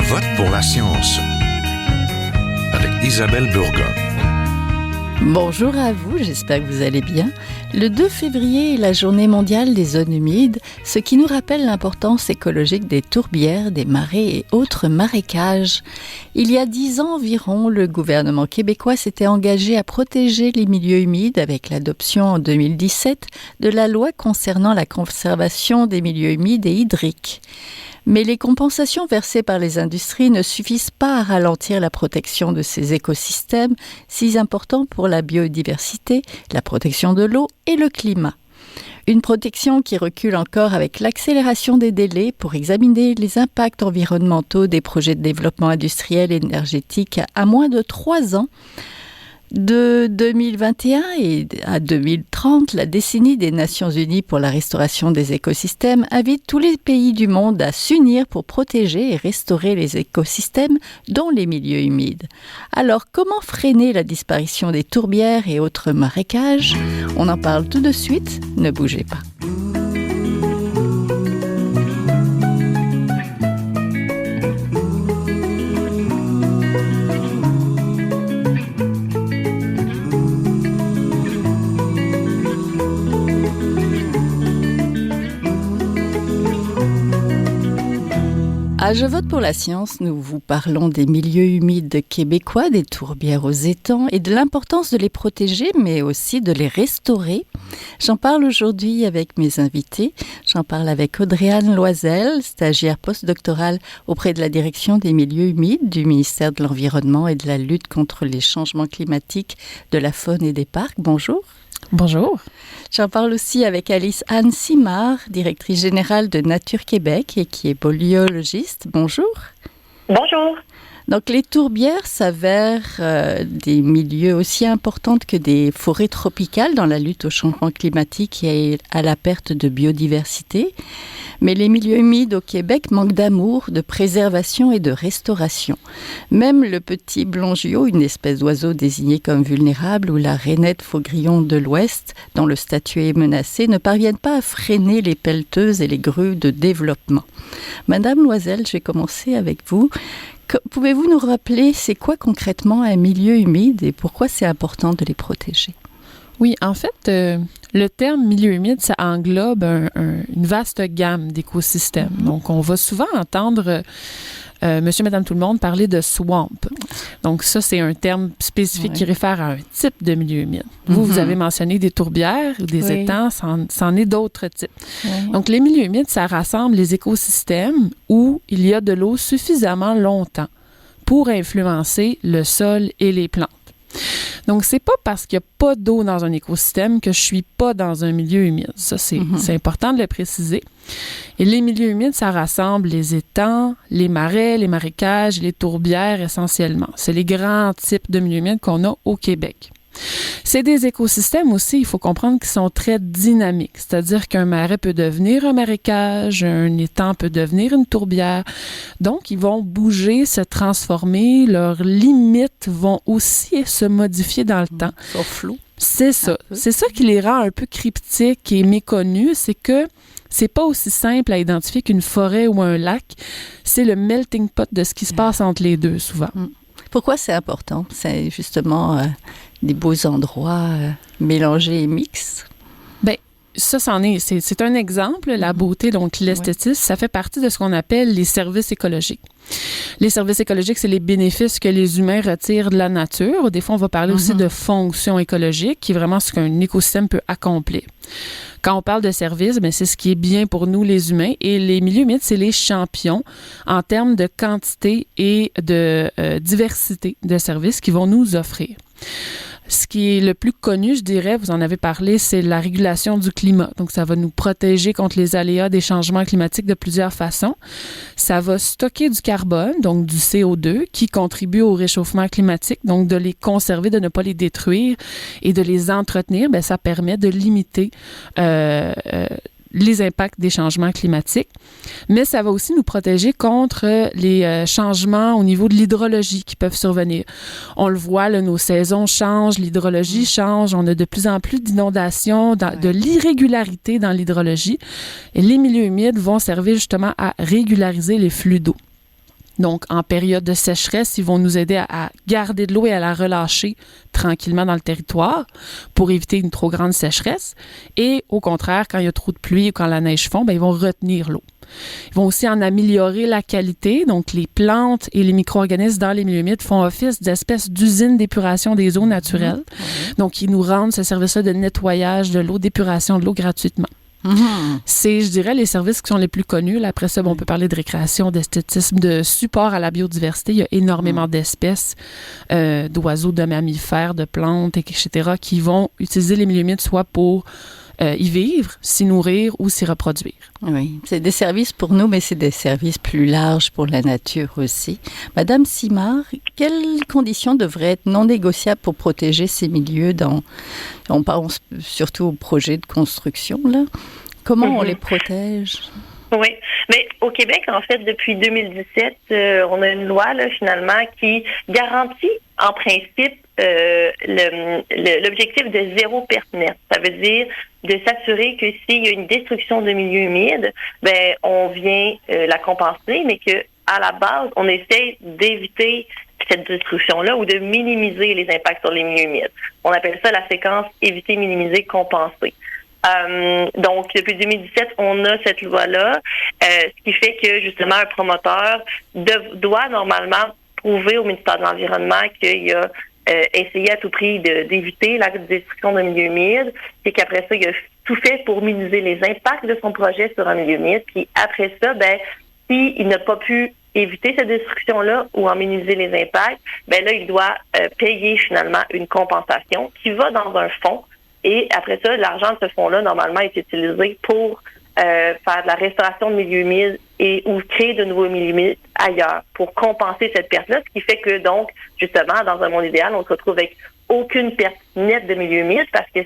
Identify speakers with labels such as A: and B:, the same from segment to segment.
A: vote pour la science avec Isabelle Burgon.
B: Bonjour à vous, j'espère que vous allez bien. Le 2 février est la journée mondiale des zones humides, ce qui nous rappelle l'importance écologique des tourbières, des marais et autres marécages. Il y a 10 ans environ, le gouvernement québécois s'était engagé à protéger les milieux humides avec l'adoption en 2017 de la loi concernant la conservation des milieux humides et hydriques. Mais les compensations versées par les industries ne suffisent pas à ralentir la protection de ces écosystèmes si importants pour la biodiversité, la protection de l'eau et le climat. Une protection qui recule encore avec l'accélération des délais pour examiner les impacts environnementaux des projets de développement industriel et énergétique à moins de 3 ans. De 2021 et à 2030, la décennie des Nations Unies pour la restauration des écosystèmes invite tous les pays du monde à s'unir pour protéger et restaurer les écosystèmes, dont les milieux humides. Alors, comment freiner la disparition des tourbières et autres marécages ? On en parle tout de suite, ne bougez pas. À Je vote pour la science, nous vous parlons des milieux humides québécois, des tourbières aux étangs et de l'importance de les protéger, mais aussi de les restaurer. J'en parle aujourd'hui avec mes invités. J'en parle avec Audrey-Anne Loisel, stagiaire postdoctorale auprès de la direction des milieux humides du ministère de l'Environnement et de la lutte contre les changements climatiques, de la faune et des parcs. Bonjour.
C: Bonjour.
B: J'en parle aussi avec Alice-Anne Simard, directrice générale de Nature Québec et qui est biologiste. Bonjour.
D: Bonjour.
B: Donc, les tourbières s'avèrent des milieux aussi importants que des forêts tropicales dans la lutte au changement climatique et à la perte de biodiversité. Mais les milieux humides au Québec manquent d'amour, de préservation et de restauration. Même le petit blongiot, une espèce d'oiseau désignée comme vulnérable, ou la rainette faugrillon de l'Ouest, dont le statut est menacé, ne parviennent pas à freiner les pelleteuses et les grues de développement. Madame Loisel, je vais commencer avec vous. Pouvez-vous nous rappeler c'est quoi concrètement un milieu humide et pourquoi c'est important de les protéger?
C: Oui, en fait, le terme milieu humide, ça englobe une vaste gamme d'écosystèmes. Donc, on va souvent entendre monsieur, madame, tout le monde parler de swamp. Donc, ça, c'est un terme spécifique qui réfère à un type de milieu humide. Vous avez mentionné des tourbières ou des étangs, c'en est d'autres types. Donc, les milieux humides, ça rassemble les écosystèmes où il y a de l'eau suffisamment longtemps pour influencer le sol et les plantes. Donc, c'est pas parce qu'il n'y a pas d'eau dans un écosystème que je suis pas dans un milieu humide. Ça, c'est important de le préciser. Et les milieux humides, ça rassemble les étangs, les marais, les marécages, les tourbières essentiellement. C'est les grands types de milieux humides qu'on a au Québec. C'est des écosystèmes aussi, il faut comprendre, qui sont très dynamiques. C'est-à-dire qu'un marais peut devenir un marécage, un étang peut devenir une tourbière. Donc, ils vont bouger, se transformer. Leurs limites vont aussi se modifier dans le temps.
B: Ils sont flous.
C: C'est ça. C'est ça qui les rend un peu cryptiques et méconnus. C'est que c'est pas aussi simple à identifier qu'une forêt ou un lac. C'est le melting pot de ce qui se passe entre les deux, souvent.
B: Pourquoi c'est important? C'est justement des beaux endroits mélangés et mixtes.
C: Bien, ça, c'est un exemple. La beauté, donc l'esthétisme, ça fait partie de ce qu'on appelle les services écologiques. Les services écologiques, c'est les bénéfices que les humains retirent de la nature. Des fois, on va parler aussi de fonction écologique, qui est vraiment ce qu'un écosystème peut accomplir. Quand on parle de services, bien, c'est ce qui est bien pour nous, les humains. Et les milieux humides, c'est les champions en termes de quantité et de diversité de services qu'ils vont nous offrir. Ce qui est le plus connu, je dirais, vous en avez parlé, c'est la régulation du climat. Donc, ça va nous protéger contre les aléas des changements climatiques de plusieurs façons. Ça va stocker du carbone, donc du CO2, qui contribue au réchauffement climatique. Donc, de les conserver, de ne pas les détruire et de les entretenir, bien, ça permet de limiter les impacts des changements climatiques, mais ça va aussi nous protéger contre les changements au niveau de l'hydrologie qui peuvent survenir. On le voit, là, nos saisons changent, l'hydrologie change, on a de plus en plus d'inondations, de l'irrégularité dans l'hydrologie, et les milieux humides vont servir justement à régulariser les flux d'eau. Donc, en période de sécheresse, ils vont nous aider à garder de l'eau et à la relâcher tranquillement dans le territoire pour éviter une trop grande sécheresse. Et au contraire, quand il y a trop de pluie ou quand la neige fond, ils vont retenir l'eau. Ils vont aussi en améliorer la qualité. Donc, les plantes et les micro-organismes dans les milieux humides font office d'espèces d'usines d'épuration des eaux naturelles. Donc, ils nous rendent ce service-là de nettoyage de l'eau, d'épuration de l'eau gratuitement. C'est, je dirais, les services qui sont les plus connus. Là, après ça, on peut parler de récréation, d'esthétisme, de support à la biodiversité. Il y a énormément d'espèces d'oiseaux, de mammifères, de plantes, etc., qui vont utiliser les milieux humides soit pour y vivre, s'y nourrir ou s'y reproduire.
B: Oui, c'est des services pour nous, mais c'est des services plus larges pour la nature aussi. Madame Simard, quelles conditions devraient être non négociables pour protéger ces milieux on pense surtout aux projets de construction, là. Comment on les protège?
D: Oui, mais au Québec, en fait, depuis 2017, on a une loi, là, finalement, qui garantit, en principe, l'objectif de zéro perte nette. Ça veut dire de s'assurer que s'il y a une destruction de milieux humides, on vient la compenser, mais que à la base, on essaie d'éviter cette destruction-là ou de minimiser les impacts sur les milieux humides. On appelle ça la séquence éviter, minimiser, compenser. Donc, depuis 2017, on a cette loi-là, ce qui fait que, justement, un promoteur doit normalement prouver au ministère de l'Environnement qu'il a essayé à tout prix d'éviter la destruction d'un milieu humide, et qu'après ça, il a tout fait pour minimiser les impacts de son projet sur un milieu humide. Puis après ça, s'il n'a pas pu éviter cette destruction-là ou en minimiser les impacts, là, il doit payer finalement une compensation qui va dans un fonds. Et après ça, l'argent de ce fonds-là, normalement, est utilisé pour faire de la restauration de milieux humides ou créer de nouveaux milieux humides ailleurs pour compenser cette perte-là, ce qui fait que, donc, justement, dans un monde idéal, on se retrouve avec aucune perte nette de milieux humides parce que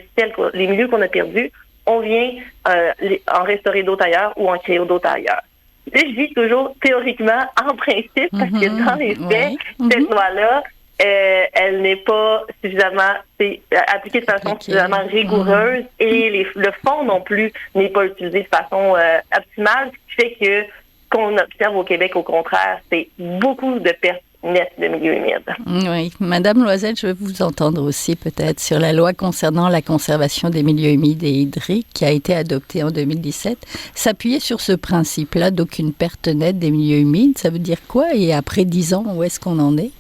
D: les milieux qu'on a perdus, on vient en restaurer d'autres ailleurs ou en créer d'autres ailleurs. Là, je dis toujours théoriquement, en principe, parce que dans les faits, cette loi-là, elle n'est pas suffisamment appliquée de façon suffisamment rigoureuse et le fonds non plus n'est pas utilisé de façon optimale, ce qui fait que qu'on observe au Québec, au contraire, c'est beaucoup de pertes nettes de milieux humides.
B: Oui. Madame Loisel, je veux vous entendre aussi peut-être sur la loi concernant la conservation des milieux humides et hydriques qui a été adoptée en 2017. S'appuyer sur ce principe-là d'aucune perte nette des milieux humides, ça veut dire quoi? Et après 10 ans, où est-ce qu'on en est?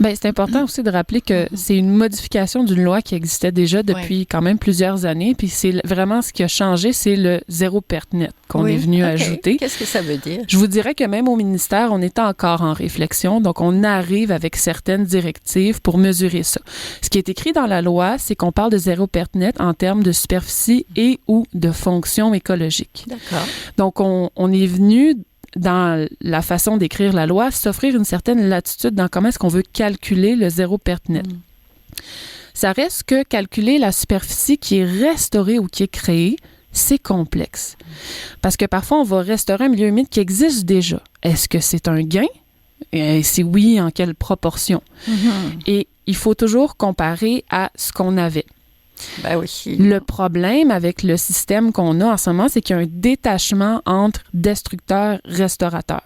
C: C'est important aussi de rappeler que c'est une modification d'une loi qui existait déjà depuis quand même plusieurs années. Puis c'est vraiment ce qui a changé, c'est le zéro perte nette qu'on est venu ajouter.
B: Qu'est-ce que ça veut dire?
C: Je vous dirais que même au ministère, on est encore en réflexion. Donc, on arrive avec certaines directives pour mesurer ça. Ce qui est écrit dans la loi, c'est qu'on parle de zéro perte nette en termes de superficie et ou de fonction écologique.
B: D'accord.
C: Donc, on est venu dans la façon d'écrire la loi, s'offrir une certaine latitude dans comment est-ce qu'on veut calculer le zéro perte nette. Ça reste que calculer la superficie qui est restaurée ou qui est créée, c'est complexe. Parce que parfois, on va restaurer un milieu humide qui existe déjà. Est-ce que c'est un gain? Et si oui, en quelle proportion? Et il faut toujours comparer à ce qu'on avait.
B: Oui.
C: Le problème avec le système qu'on a en ce moment, c'est qu'il y a un détachement entre destructeurs-restaurateurs.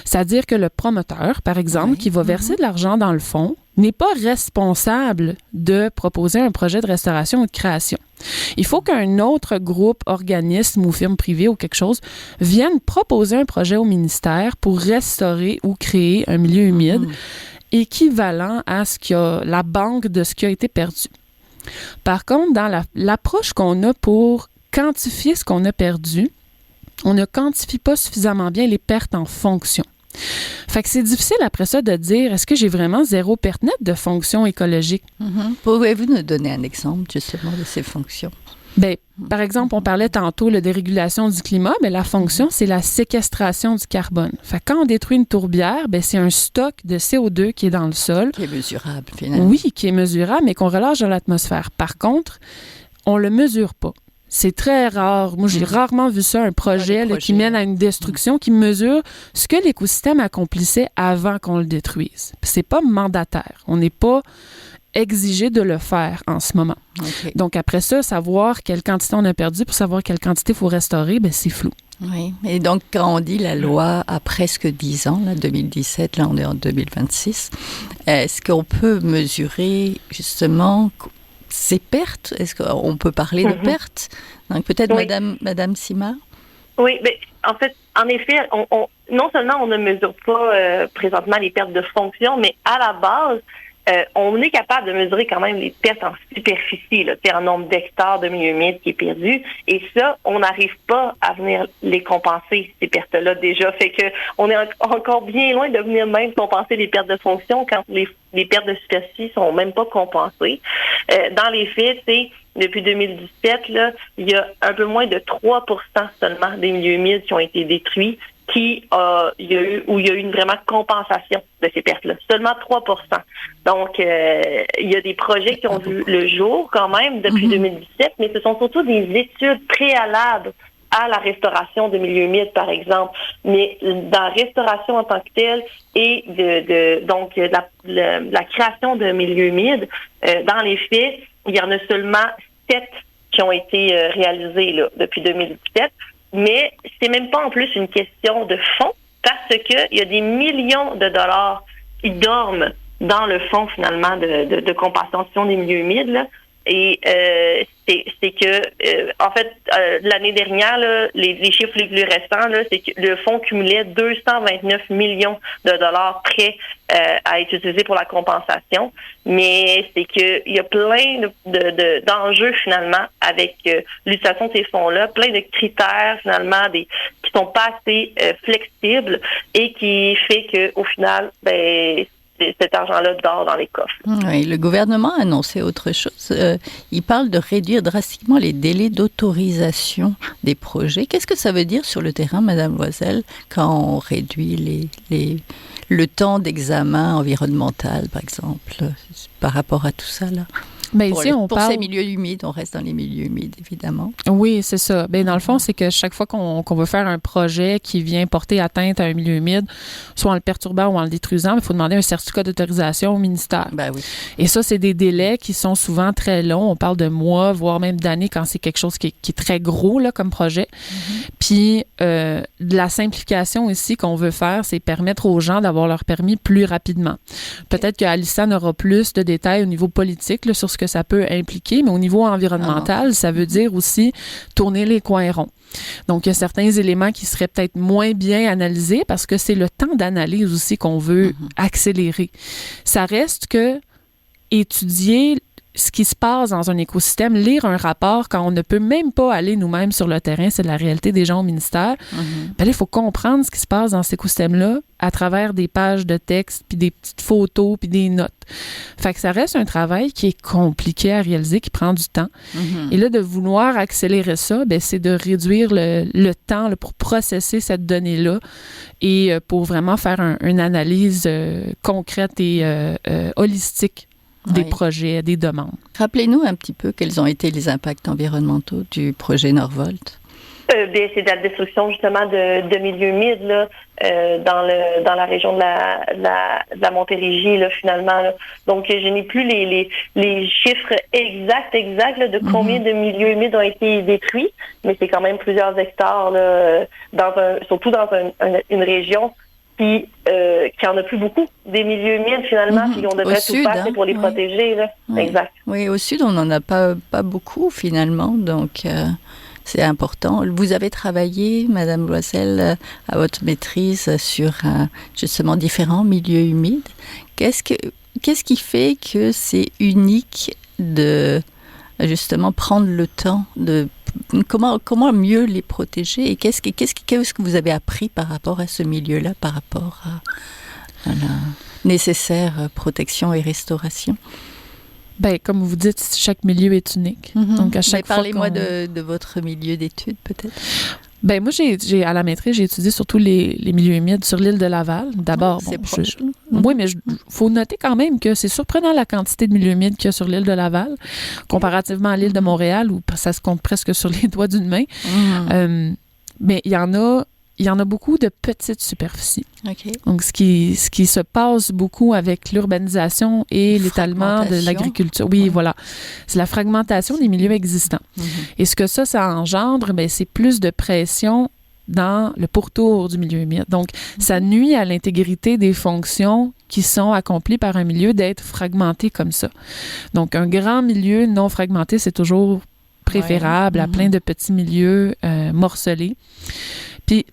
C: C'est-à-dire que le promoteur, par exemple, qui va verser de l'argent dans le fonds, n'est pas responsable de proposer un projet de restauration ou de création. Il faut qu'un autre groupe, organisme ou firme privée ou quelque chose vienne proposer un projet au ministère pour restaurer ou créer un milieu humide équivalent à la banque de ce qui a été perdu. Par contre, dans l'approche qu'on a pour quantifier ce qu'on a perdu, on ne quantifie pas suffisamment bien les pertes en fonction. Fait que c'est difficile après ça de dire, est-ce que j'ai vraiment zéro perte nette de fonction écologique?
B: Pouvez-vous nous donner un exemple justement de ces fonctions?
C: Par exemple, on parlait tantôt de dérégulation du climat, la fonction, c'est la séquestration du carbone. Fait que quand on détruit une tourbière, c'est un stock de CO2 qui est dans le sol.
B: Qui est mesurable, finalement.
C: Oui, qui est mesurable, mais qu'on relâche dans l'atmosphère. Par contre, on le mesure pas. C'est très rare. Moi, j'ai rarement vu ça, un projet qui mène à une destruction, qui mesure ce que l'écosystème accomplissait avant qu'on le détruise. Puis c'est pas mandataire. On n'est pas exigé de le faire en ce moment. Donc, après ça, savoir quelle quantité on a perdu pour savoir quelle quantité il faut restaurer, c'est flou.
B: Oui, et donc quand on dit la loi a presque 10 ans, là, 2017, là on est en 2026, est-ce qu'on peut mesurer justement ces pertes? Est-ce qu'on peut parler de pertes? Donc peut-être
D: Oui.
B: Madame Simard?
D: Oui, mais en effet, non seulement on ne mesure pas présentement les pertes de fonction, mais à la base, on est capable de mesurer quand même les pertes en superficie, là, en nombre d'hectares de milieu humide qui est perdu. Et ça, on n'arrive pas à venir les compenser, ces pertes-là déjà. Fait que on est encore bien loin de venir même compenser les pertes de fonction quand les pertes de superficie sont même pas compensées. Dans les faits, depuis 2017, là, il y a un peu moins de 3% seulement des milieux humides qui ont été détruits, il y a eu une vraiment compensation de ces pertes-là. Seulement 3%. Donc, il y a des projets qui ont vu le jour quand même depuis 2017, mais ce sont surtout des études préalables à la restauration de milieux humides, par exemple. Mais dans la restauration en tant que telle et la création de milieux humides, dans les faits, il y en a seulement 7 qui ont été réalisés là, depuis 2017. Mais c'est même pas en plus une question de fonds, parce que il y a des millions de dollars qui dorment dans le fonds finalement de compensation des milieux humides, là. Et c'est que en fait l'année dernière là, les chiffres les plus récents là, c'est que le fonds cumulait 229 millions de dollars prêts à être utilisés pour la compensation, mais c'est que il y a plein d'enjeux finalement avec l'utilisation de ces fonds-là, plein de critères finalement qui sont pas assez flexibles et qui fait que au final cet argent-là dort dans les coffres.
B: Oui, le gouvernement a annoncé autre chose. Il parle de réduire drastiquement les délais d'autorisation des projets. Qu'est-ce que ça veut dire sur le terrain, Madame Loisel, quand on réduit le temps d'examen environnemental, par exemple, par rapport à tout ça, là?
C: Bien,
B: Pour,
C: ici,
B: pour ces milieux humides, on reste dans les milieux humides, évidemment.
C: Oui, c'est ça. Bien, dans le fond, c'est que chaque fois qu'on veut faire un projet qui vient porter atteinte à un milieu humide, soit en le perturbant ou en le détruisant, il faut demander un certificat d'autorisation au ministère.
B: Ben oui.
C: Et ça, c'est des délais qui sont souvent très longs. On parle de mois, voire même d'années quand c'est quelque chose qui est très gros là, comme projet. Puis, de la simplification ici qu'on veut faire, c'est permettre aux gens d'avoir leur permis plus rapidement. Peut-être qu'Alissa aura plus de détails au niveau politique là, sur ce que ça peut impliquer, mais au niveau environnemental, ça veut dire aussi tourner les coins ronds. Donc, il y a certains éléments qui seraient peut-être moins bien analysés parce que c'est le temps d'analyse aussi qu'on veut accélérer. Ça reste que étudier ce qui se passe dans un écosystème, lire un rapport quand on ne peut même pas aller nous-mêmes sur le terrain, c'est la réalité des gens au ministère, ben là, il faut comprendre ce qui se passe dans cet écosystème-là à travers des pages de texte, puis des petites photos, puis des notes. Fait que ça reste un travail qui est compliqué à réaliser, qui prend du temps. Et là, de vouloir accélérer ça, ben, c'est de réduire le temps là, pour processer cette donnée-là et pour vraiment faire une analyse concrète et holistique des projets, des demandes.
B: Rappelez-nous un petit peu quels ont été les impacts environnementaux du projet Norvolt.
D: C'est de la destruction justement de milieux humides là, dans la région de la Montérégie là, finalement. Là. Donc je n'ai plus les chiffres exacts là, de combien de milieux humides ont été détruits, mais c'est quand même plusieurs hectares là, surtout dans une région qui en a plus beaucoup des milieux humides finalement, puis on devrait tout faire pour les protéger. Là.
B: Oui.
D: Exact.
B: Oui, au sud, on n'en a pas beaucoup finalement, donc c'est important. Vous avez travaillé, Madame Loisel, à votre maîtrise sur justement différents milieux humides. Qu'est-ce qui fait que c'est unique de justement prendre le temps de comment mieux les protéger et qu'est-ce que vous avez appris par rapport à ce milieu-là, par rapport à la nécessaire protection et restauration?
C: Bien, comme vous dites, chaque milieu est unique. Donc, à chaque fois
B: parlez-moi de votre milieu d'études, peut-être.
C: Bien, moi, à la maîtrise, j'ai étudié surtout les milieux humides sur l'île de Laval. D'abord,
B: c'est proche.
C: Oui, mais faut noter quand même que c'est surprenant la quantité de milieux humides qu'il y a sur l'île de Laval, comparativement à l'île de Montréal, où ça se compte presque sur les doigts d'une main. Mais il y en a beaucoup de petites superficies.
B: Okay.
C: Donc, ce qui se passe beaucoup avec l'urbanisation et l'étalement de l'agriculture. Oui, voilà. C'est la fragmentation des milieux existants. Et ce que ça engendre, bien, c'est plus de pression dans le pourtour du milieu humide. Donc, ça nuit à l'intégrité des fonctions qui sont accomplies par un milieu d'être fragmenté comme ça. Donc, un grand milieu non fragmenté, c'est toujours préférable à plein de petits milieux morcelés. Puis,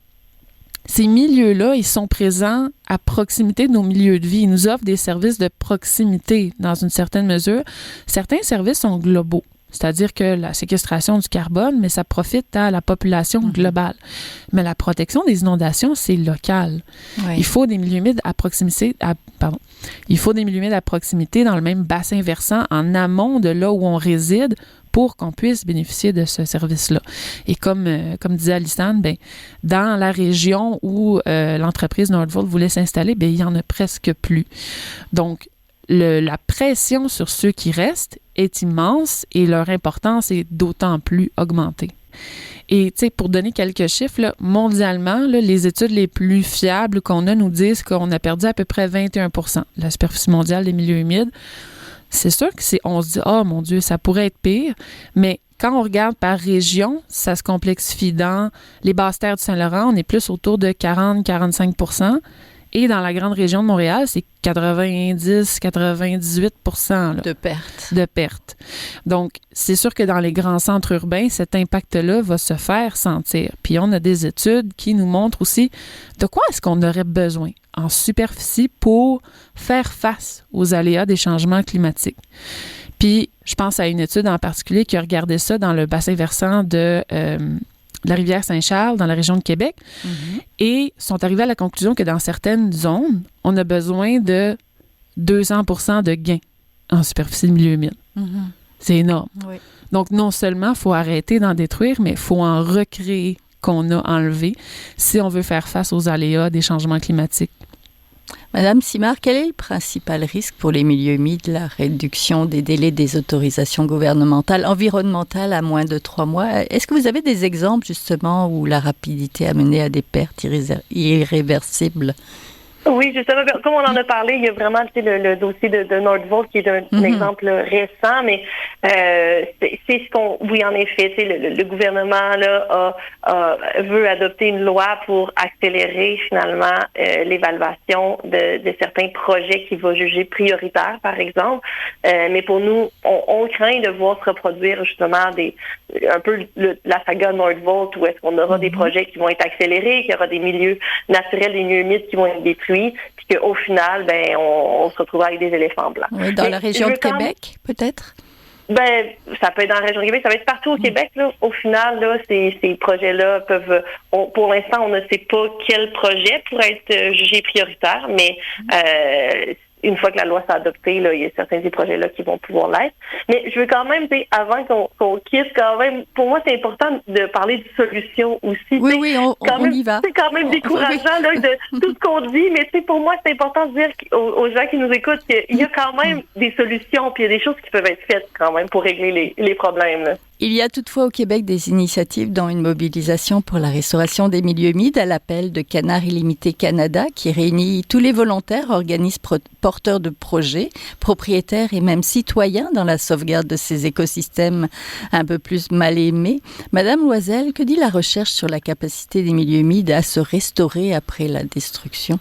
C: ces milieux-là, ils sont présents à proximité de nos milieux de vie. Ils nous offrent des services de proximité dans une certaine mesure. Certains services sont globaux, c'est-à-dire que la séquestration du carbone, mais ça profite à la population globale. Mais la protection des inondations, c'est local.
B: Oui.
C: Il faut des milieux humides à proximité, il faut des milieux humides à proximité dans le même bassin versant en amont de là où on réside pour qu'on puisse bénéficier de ce service-là. Et comme disait Alissane, dans la région où l'entreprise Nordvolt voulait s'installer, il n'y en a presque plus. Donc, la pression sur ceux qui restent est immense et leur importance est d'autant plus augmentée. Et pour donner quelques chiffres, là, mondialement, là, les études les plus fiables qu'on a nous disent qu'on a perdu à peu près 21 % de la superficie mondiale des milieux humides. C'est sûr on se dit « Oh mon Dieu, ça pourrait être pire », mais quand on regarde par région, ça se complexifie. Dans les basses terres du Saint-Laurent, on est plus autour de 40-45 %. Et dans la grande région de Montréal, c'est 90-98 %
B: de pertes.
C: De pertes. Donc, c'est sûr que dans les grands centres urbains, cet impact-là va se faire sentir. Puis, on a des études qui nous montrent aussi de quoi est-ce qu'on aurait besoin en superficie pour faire face aux aléas des changements climatiques. Puis, je pense à une étude en particulier qui a regardé ça dans le bassin versant de la rivière Saint-Charles, dans la région de Québec, et sont arrivés à la conclusion que dans certaines zones, on a besoin de 200 % de gains en superficie de milieu humide. C'est énorme.
B: Oui.
C: Donc, non seulement il faut arrêter d'en détruire, mais il faut en recréer qu'on a enlevé si on veut faire face aux aléas des changements climatiques.
B: Madame Simard, quel est le principal risque pour les milieux humides? La réduction des délais des autorisations gouvernementales environnementales à moins de 3 mois. Est-ce que vous avez des exemples justement où la rapidité a mené à des pertes irréversibles?
D: Oui, justement, comme on en a parlé, il y a vraiment le dossier de Nordvolt qui est un exemple récent, mais c'est ce qu'on... Oui, en effet, le gouvernement là veut adopter une loi pour accélérer finalement l'évaluation de certains projets qu'il va juger prioritaires, par exemple. Mais pour nous, on craint de voir se reproduire justement un peu la saga Nordvolt, où est-ce qu'on aura des projets qui vont être accélérés, qu'il y aura des milieux naturels, des milieux humides qui vont être détruits, puis qu'au final, on se retrouve avec des éléphants blancs.
B: Oui, dans la région de Québec, peut-être?
D: Ça peut être dans la région de Québec, ça va être partout au Québec. Là. Au final, là, ces projets-là peuvent... pour l'instant, on ne sait pas quel projet pourrait être jugé prioritaire, mais une fois que la loi s'est adoptée, là, il y a certains des projets-là qui vont pouvoir l'être. Mais je veux quand même, avant qu'on quitte, quand même, pour moi, c'est important de parler de solutions aussi.
B: Oui, on y va.
D: C'est quand même décourageant là, de tout ce qu'on dit, mais pour moi, c'est important de dire aux gens qui nous écoutent qu'il y a quand même des solutions, puis il y a des choses qui peuvent être faites quand même pour régler les problèmes. Là.
B: Il y a toutefois au Québec des initiatives dont une mobilisation pour la restauration des milieux humides à l'appel de Canard Illimité Canada qui réunit tous les volontaires, organismes porteurs de projets, propriétaires et même citoyens dans la sauvegarde de ces écosystèmes un peu plus mal aimés. Madame Loisel, que dit la recherche sur la capacité des milieux humides à se restaurer après la destruction?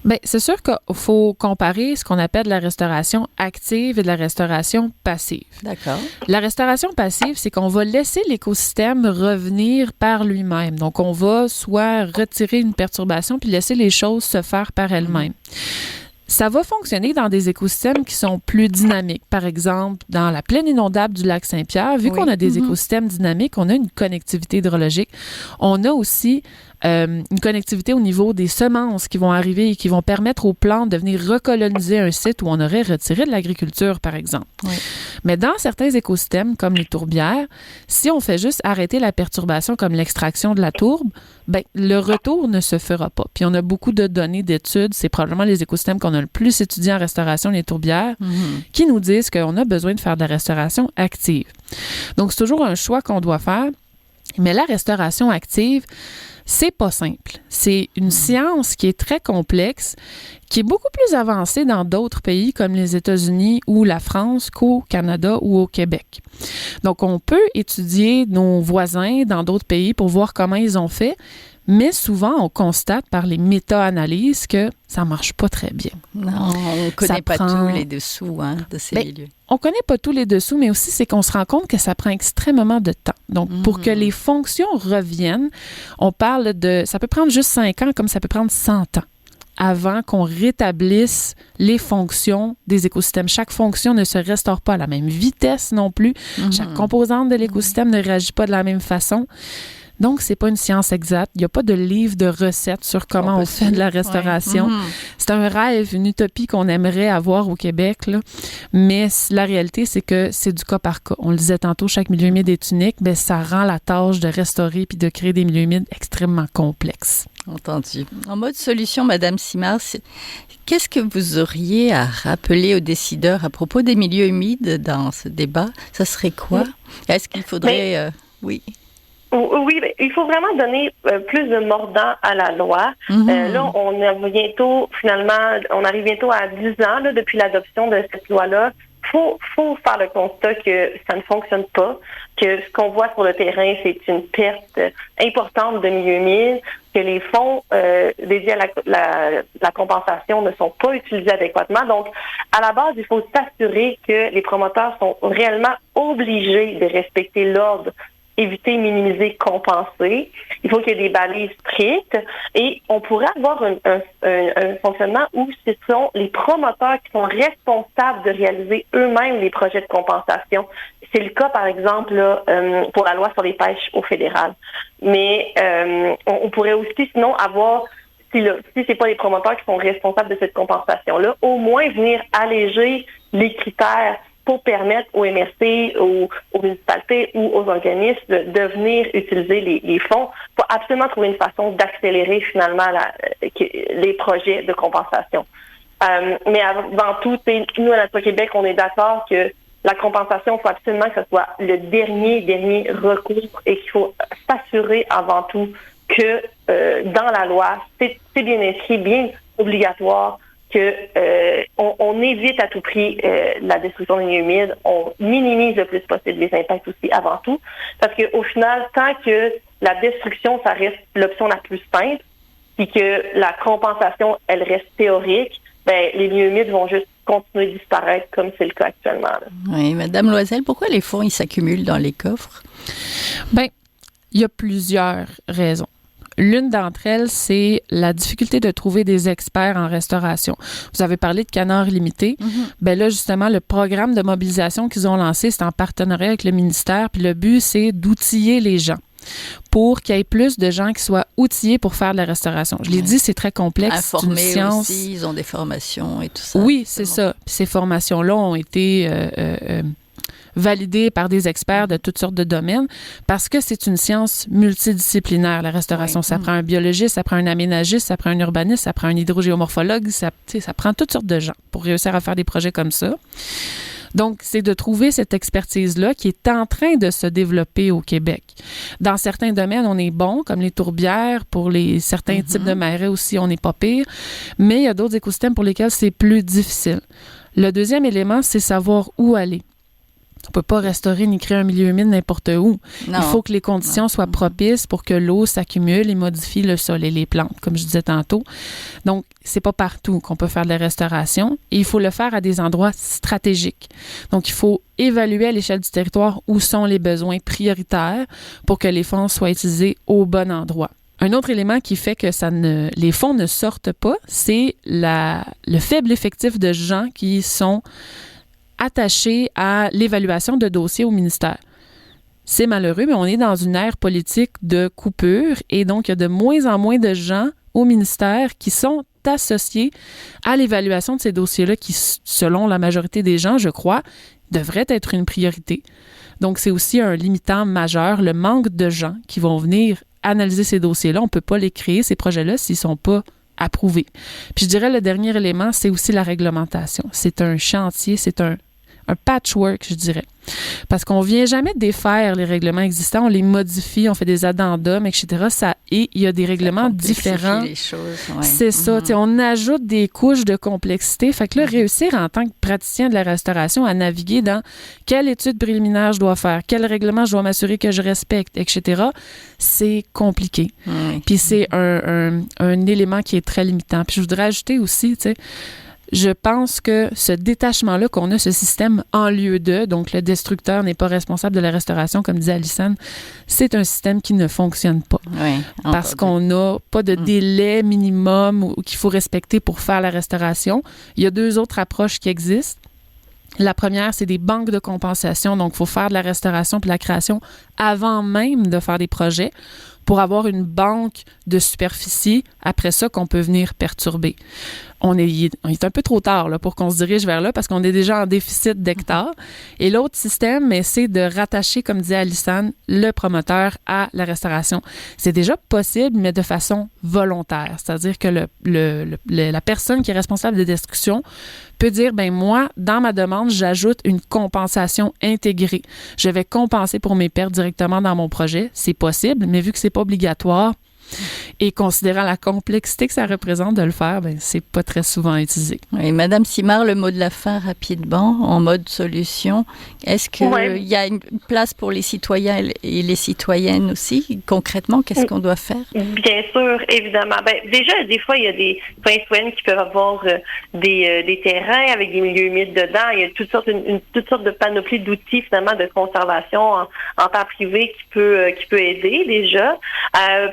C: Bien, c'est sûr qu'il faut comparer ce qu'on appelle la restauration active et de la restauration passive.
B: D'accord.
C: La restauration passive, c'est qu'on va laisser l'écosystème revenir par lui-même. Donc, on va soit retirer une perturbation puis laisser les choses se faire par elles-mêmes. Ça va fonctionner dans des écosystèmes qui sont plus dynamiques. Par exemple, dans la plaine inondable du lac Saint-Pierre, vu qu'on a des écosystèmes dynamiques, on a une connectivité hydrologique. On a aussi une connectivité au niveau des semences qui vont arriver et qui vont permettre aux plantes de venir recoloniser un site où on aurait retiré de l'agriculture, par exemple. Oui. Mais dans certains écosystèmes, comme les tourbières, si on fait juste arrêter la perturbation comme l'extraction de la tourbe, ben, le retour ne se fera pas. Puis on a beaucoup de données d'études, c'est probablement les écosystèmes qu'on a le plus étudiés en restauration, les tourbières, qui nous disent qu'on a besoin de faire de la restauration active. Donc, c'est toujours un choix qu'on doit faire. Mais la restauration active, C'est pas simple. C'est une science qui est très complexe, qui est beaucoup plus avancée dans d'autres pays comme les États-Unis ou la France qu'au Canada ou au Québec. Donc, on peut étudier nos voisins dans d'autres pays pour voir comment ils ont fait, mais souvent, on constate par les méta-analyses que ça marche pas très bien.
B: Non, on ne connaît pas tous les dessous de ces milieux.
C: On connaît pas tous les dessous, mais aussi c'est qu'on se rend compte que ça prend extrêmement de temps. Donc, pour que les fonctions reviennent, on parle de... Ça peut prendre juste 5 ans comme ça peut prendre 100 ans avant qu'on rétablisse les fonctions des écosystèmes. Chaque fonction ne se restaure pas à la même vitesse non plus. Chaque composante de l'écosystème ne réagit pas de la même façon. Donc, c'est pas une science exacte. Il n'y a pas de livre de recettes sur comment on fait de la restauration. Ouais. C'est un rêve, une utopie qu'on aimerait avoir au Québec, là. Mais la réalité, c'est que c'est du cas par cas. On le disait tantôt, chaque milieu humide est unique, mais ça rend la tâche de restaurer puis de créer des milieux humides extrêmement complexes.
B: Entendu. En mode solution, Madame Simard, qu'est-ce que vous auriez à rappeler aux décideurs à propos des milieux humides dans ce débat? Ça serait quoi? Est-ce qu'il faudrait... Oui,
D: il faut vraiment donner plus de mordant à la loi. Là, on arrive bientôt à 10 ans là, depuis l'adoption de cette loi-là. Faut faire le constat que ça ne fonctionne pas, que ce qu'on voit sur le terrain, c'est une perte importante de milieux humides, que les fonds dédiés à la compensation ne sont pas utilisés adéquatement. Donc, à la base, il faut s'assurer que les promoteurs sont réellement obligés de respecter l'ordre éviter, minimiser, compenser. Il faut qu'il y ait des balises strictes et on pourrait avoir un fonctionnement où ce sont les promoteurs qui sont responsables de réaliser eux-mêmes les projets de compensation. C'est le cas, par exemple, là, pour la loi sur les pêches au fédéral. Mais on pourrait aussi, sinon, avoir, si c'est pas les promoteurs qui sont responsables de cette compensation-là, au moins venir alléger les critères pour permettre aux MRC, aux municipalités ou aux organismes de venir utiliser les fonds pour absolument trouver une façon d'accélérer finalement les projets de compensation. Mais avant tout, nous, à Nature-Québec, on est d'accord que la compensation, il faut absolument que ce soit le dernier recours et qu'il faut s'assurer avant tout que dans la loi, c'est bien inscrit, bien obligatoire, que on évite à tout prix la destruction des milieux humides, on minimise le plus possible les impacts aussi avant tout, parce que au final, tant que la destruction, ça reste l'option la plus simple, puis que la compensation, elle reste théorique, ben les milieux humides vont juste continuer de disparaître comme c'est le cas actuellement. Là.
B: Oui, Madame Loisel, pourquoi les fonds ils s'accumulent dans les coffres?
C: Bien, il y a plusieurs raisons. L'une d'entre elles, c'est la difficulté de trouver des experts en restauration. Vous avez parlé de Canard Illimité. Ben là, justement, le programme de mobilisation qu'ils ont lancé, c'est en partenariat avec le ministère. Puis le but, c'est d'outiller les gens pour qu'il y ait plus de gens qui soient outillés pour faire de la restauration. Je l'ai dit, c'est très complexe.
B: Informés
C: c'est une science.
B: Aussi, ils ont des formations et tout ça.
C: Oui, c'est ça. Puis ces formations-là ont été validées par des experts de toutes sortes de domaines parce que c'est une science multidisciplinaire, la restauration. Oui. Ça prend un biologiste, ça prend un aménagiste, ça prend un urbaniste, ça prend un hydrogéomorphologue, ça prend toutes sortes de gens pour réussir à faire des projets comme ça. Donc, c'est de trouver cette expertise-là qui est en train de se développer au Québec. Dans certains domaines, on est bon, comme les tourbières, pour certains types de marais aussi, on n'est pas pire, mais il y a d'autres écosystèmes pour lesquels c'est plus difficile. Le deuxième élément, c'est savoir où aller. On ne peut pas restaurer ni créer un milieu humide n'importe où. Non. Il faut que les conditions soient propices pour que l'eau s'accumule et modifie le sol et les plantes, comme je disais tantôt. Donc, c'est pas partout qu'on peut faire de la restauration et il faut le faire à des endroits stratégiques. Donc, il faut évaluer à l'échelle du territoire où sont les besoins prioritaires pour que les fonds soient utilisés au bon endroit. Un autre élément qui fait que les fonds ne sortent pas, c'est le faible effectif de gens qui sont attachés à l'évaluation de dossiers au ministère. C'est malheureux, mais on est dans une ère politique de coupure et donc il y a de moins en moins de gens au ministère qui sont associés à l'évaluation de ces dossiers-là qui, selon la majorité des gens, je crois, devraient être une priorité. Donc, c'est aussi un limitant majeur, le manque de gens qui vont venir analyser ces dossiers-là. On ne peut pas les créer, ces projets-là, s'ils ne sont pas approuvés. Puis je dirais le dernier élément, c'est aussi la réglementation. C'est un chantier, c'est un patchwork, je dirais. Parce qu'on vient jamais défaire les règlements existants, on les modifie, on fait des addendums, etc. Et il y a des règlements différents.
B: Les choses, ouais.
C: C'est ça. On ajoute des couches de complexité. Fait que là, réussir en tant que praticien de la restauration à naviguer dans quelle étude préliminaire je dois faire, quel règlement je dois m'assurer que je respecte, etc., c'est compliqué. Puis c'est un élément qui est très limitant. Puis je voudrais ajouter aussi, tu sais, je pense que ce détachement-là qu'on a, ce système en lieu de, donc le destructeur n'est pas responsable de la restauration, comme disait Alison, c'est un système qui ne fonctionne pas.
B: Oui,
C: parce qu'on n'a pas de délai minimum ou qu'il faut respecter pour faire la restauration. Il y a 2 autres approches qui existent. La première, c'est des banques de compensation. Donc, il faut faire de la restauration puis de la création avant même de faire des projets pour avoir une banque de superficie après ça qu'on peut venir perturber. On est un peu trop tard là, pour qu'on se dirige vers là parce qu'on est déjà en déficit d'hectares. Et l'autre système, c'est de rattacher, comme disait Alison, le promoteur à la restauration. C'est déjà possible, mais de façon volontaire. C'est-à-dire que la personne qui est responsable de destruction peut dire, ben moi, dans ma demande, j'ajoute une compensation intégrée. Je vais compenser pour mes pertes directement dans mon projet. C'est possible, mais vu que c'est pas obligatoire, et considérant la complexité que ça représente de le faire, ben, c'est pas très souvent utilisé.
B: Oui, Madame Simard, le mot de la fin rapidement, en mode solution. Est-ce qu'il y a une place pour les citoyens et les citoyennes aussi? Concrètement, qu'est-ce qu'on doit faire?
D: Bien sûr, évidemment. Ben, déjà, des fois, il y a des citoyennes qui peuvent avoir des terrains avec des milieux humides dedans. Il y a toutes sortes de panoplies d'outils, finalement, de conservation en temps privé qui peut aider déjà.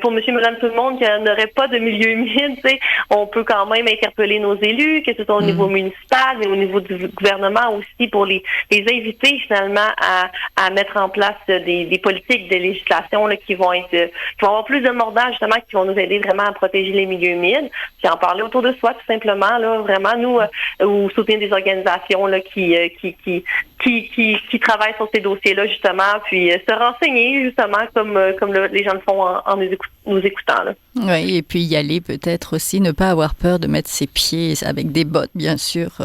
D: Pour monsieur, madame, tout le monde qui n'aurait pas de milieu humide, on peut quand même interpeller nos élus, que ce soit au niveau municipal, mais au niveau du gouvernement aussi, pour les inviter finalement à mettre en place des politiques de législation là, qui vont avoir plus de mordant, justement, qui vont nous aider vraiment à protéger les milieux humides, puis en parler autour de soi, tout simplement, là, vraiment, nous, ou soutenir des organisations là, qui travaillent sur ces dossiers-là, justement, puis se renseigner, justement, comme les gens le font en nous écoutant. Là.
B: Oui, et puis y aller peut-être aussi, ne pas avoir peur de mettre ses pieds avec des bottes, bien sûr,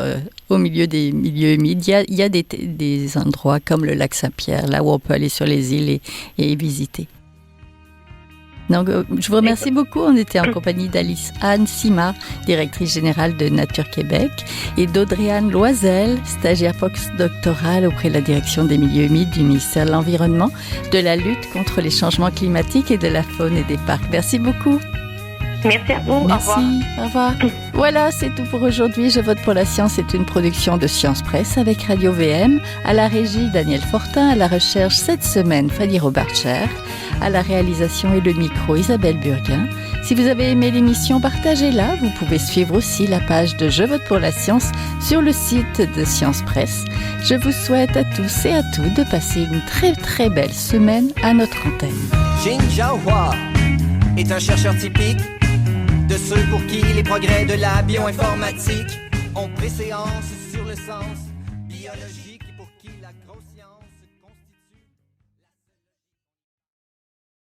B: au milieu des milieux humides. Il y a des endroits comme le lac Saint-Pierre, là où on peut aller sur les îles et visiter. Donc, je vous remercie beaucoup. On était en compagnie d'Alice-Anne Simard, directrice générale de Nature Québec, et d'Audrey-Anne Loisel, stagiaire postdoctorale auprès de la direction des milieux humides du ministère de l'Environnement, de la lutte contre les changements climatiques et de la faune et des parcs. Merci beaucoup.
D: Merci à vous.
B: Merci. Au revoir. Voilà, c'est tout pour aujourd'hui. Je vote pour la science est une production de Science Presse avec Radio VM. À la régie, Daniel Fortin. À la recherche, cette semaine, Fanny Robarcher. À la réalisation et le micro, Isabelle Burguin. Si vous avez aimé l'émission, partagez-la. Vous pouvez suivre aussi la page de Je vote pour la science sur le site de Science Presse. Je vous souhaite à tous et à toutes de passer une très très belle semaine à notre antenne.
E: Jin Jiahua est un chercheur typique de ceux pour qui les progrès de la bioinformatique ont préséance sur le sens biologique et pour qui la grosse science...